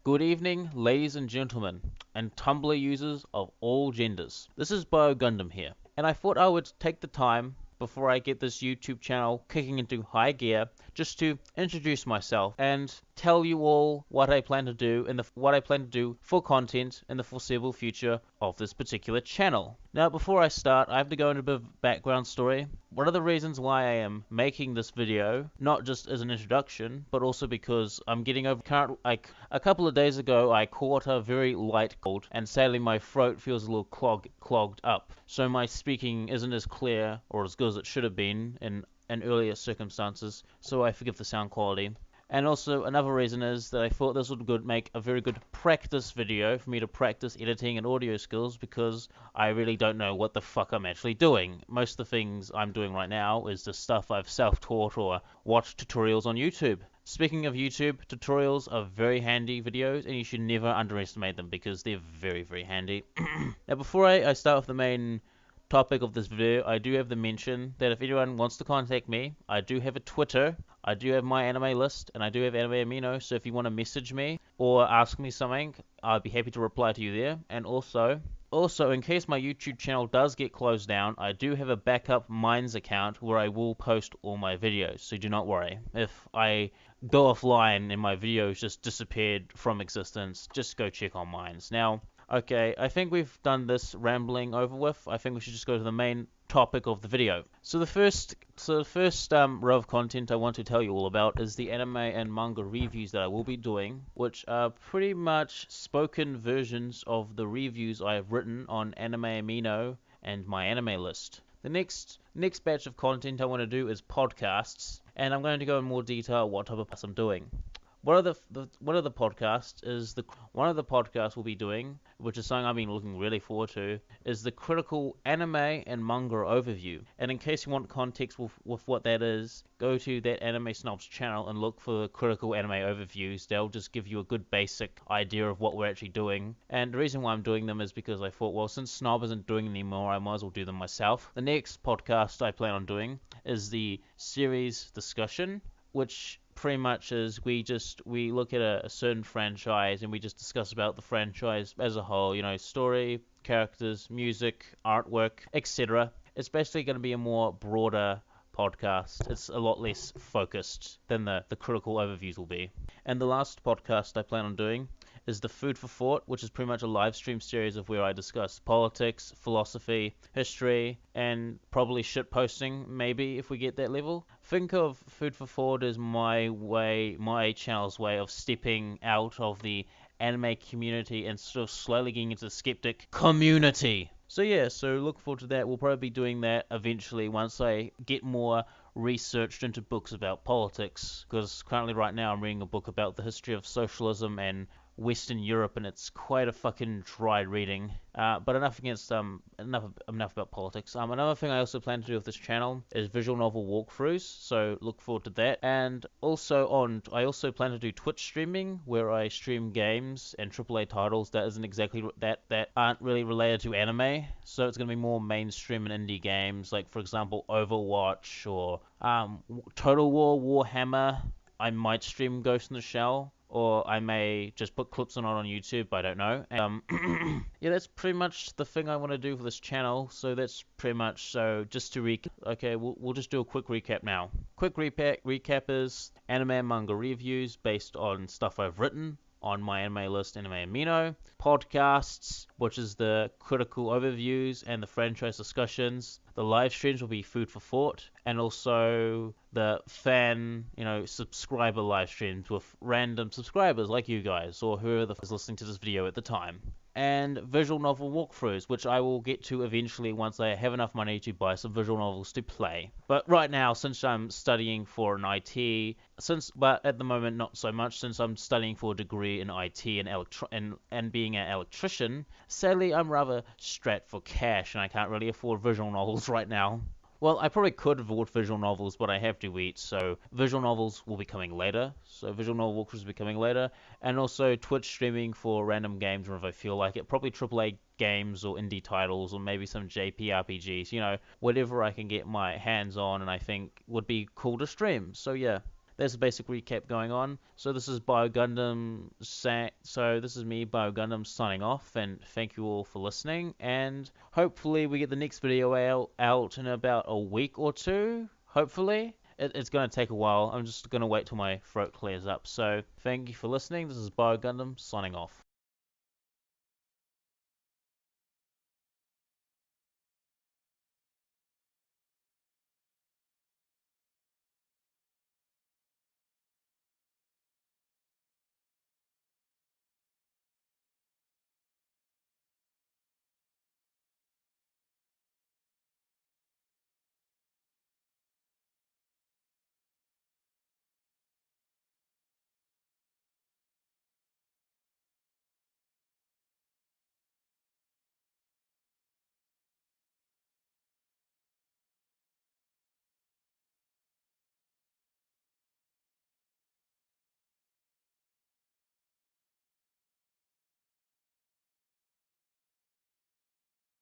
Good evening, ladies and gentlemen, and Tumblr users of all genders. This is Biogundam here, and I thought I would take the time before I get this YouTube channel kicking into high gear just to introduce myself and tell you all what I plan to do for content in the foreseeable future of this particular channel. Now, before I start, I have to go into a bit of background story. One of the reasons why I am making this video, not just as an introduction, but also because I'm getting over a couple of days ago I caught a very light cold, and sadly my throat feels a little clogged up. So my speaking isn't as clear or as good as it should have been in earlier circumstances, so I forgive the sound quality. And also, another reason is that I thought this would make a very good practice video for me to practice editing and audio skills, because I really don't know what the fuck I'm actually doing. Most of the things I'm doing right now is the stuff I've self-taught or watched tutorials on YouTube. Speaking of YouTube, tutorials are very handy videos, and you should never underestimate them because they're very, very handy. Now, before I start with the main topic of this video, I do have to mention that if anyone wants to contact me, I do have a Twitter, I do have my anime list, and I do have Anime Amino, so if you want to message me or ask me something, I'd be happy to reply to you there. And also, in case my YouTube channel does get closed down, I do have a backup Minds account where I will post all my videos, so do not worry. If I go offline and my videos just disappeared from existence, just go check on Minds. Now, okay, I think we've done this rambling over with. I think we should just go to the main topic of the video. So the first row of content I want to tell you all about is the anime and manga reviews that I will be doing, which are pretty much spoken versions of the reviews I have written on Anime Amino and my anime list. The next batch of content I want to do is podcasts, and I'm going to go in more detail what type of podcasts I'm doing. One of the podcasts we'll be doing, which is something I've been looking really forward to, is the critical anime and manga overview. And in case you want context with what that is, go to that Anime Snobs channel and look for the critical anime overviews. They'll just give you a good basic idea of what we're actually doing. And the reason why I'm doing them is because I thought, well, since Snob isn't doing them anymore, I might as well do them myself. The next podcast I plan on doing is the series discussion, which pretty much is we look at a certain franchise and we just discuss about the franchise as a whole, story, characters, music, artwork, etc. It's basically going to be a more broader podcast. It's a lot less focused than the critical overviews will be. And the last podcast I plan on doing is the Food for Thought, which is pretty much a live stream series of where I discuss politics, philosophy, history, and probably shit posting, maybe, if we get that level. Think of Food for Thought as my channel's way of stepping out of the anime community and sort of slowly getting into the skeptic community. So yeah, so look forward to that. We'll probably be doing that eventually once I get more researched into books about politics, because currently right now I'm reading a book about the history of socialism and Western Europe, and it's quite a fucking dry reading. But enough about politics. Another thing I also plan to do with this channel is visual novel walkthroughs, so look forward to that. And also I also plan to do Twitch streaming, where I stream games and AAA titles that isn't exactly that aren't really related to anime. So it's gonna be more mainstream and indie games, like for example Overwatch or Total War Warhammer. I might stream Ghost in the Shell, or I may just put clips on YouTube, I don't know. Yeah, that's pretty much the thing I want to do for this channel, so that's pretty much, so just to recap, okay, we'll just do a quick recap now. Quick recap is anime and manga reviews based on stuff I've written on my anime list, Anime Amino. Podcasts, which is the critical overviews and the franchise discussions. The live streams will be Food for Thought, and also the fan, subscriber live streams with random subscribers like you guys, or whoever is listening to this video at the time. And visual novel walkthroughs, which I will get to eventually once I have enough money to buy some visual novels to play. But right now, since I'm studying for an IT, but at the moment not so much, since I'm studying for a degree in IT and being an electrician, sadly I'm rather strapped for cash and I can't really afford visual novels right now. Well, I probably could afford visual novels, but I have to eat, so visual novels will be coming later. So visual novel walkthroughs will be coming later. And also Twitch streaming for random games whenever I feel like it. Probably AAA games or indie titles, or maybe some JRPGs, whatever I can get my hands on and I think would be cool to stream. So yeah. There's a basic recap going on. So this is Biogundam. So this is me, Biogundam, signing off, and thank you all for listening. And hopefully we get the next video out in about a week or two. Hopefully. It's going to take a while. I'm just going to wait till my throat clears up. So thank you for listening. This is Biogundam signing off.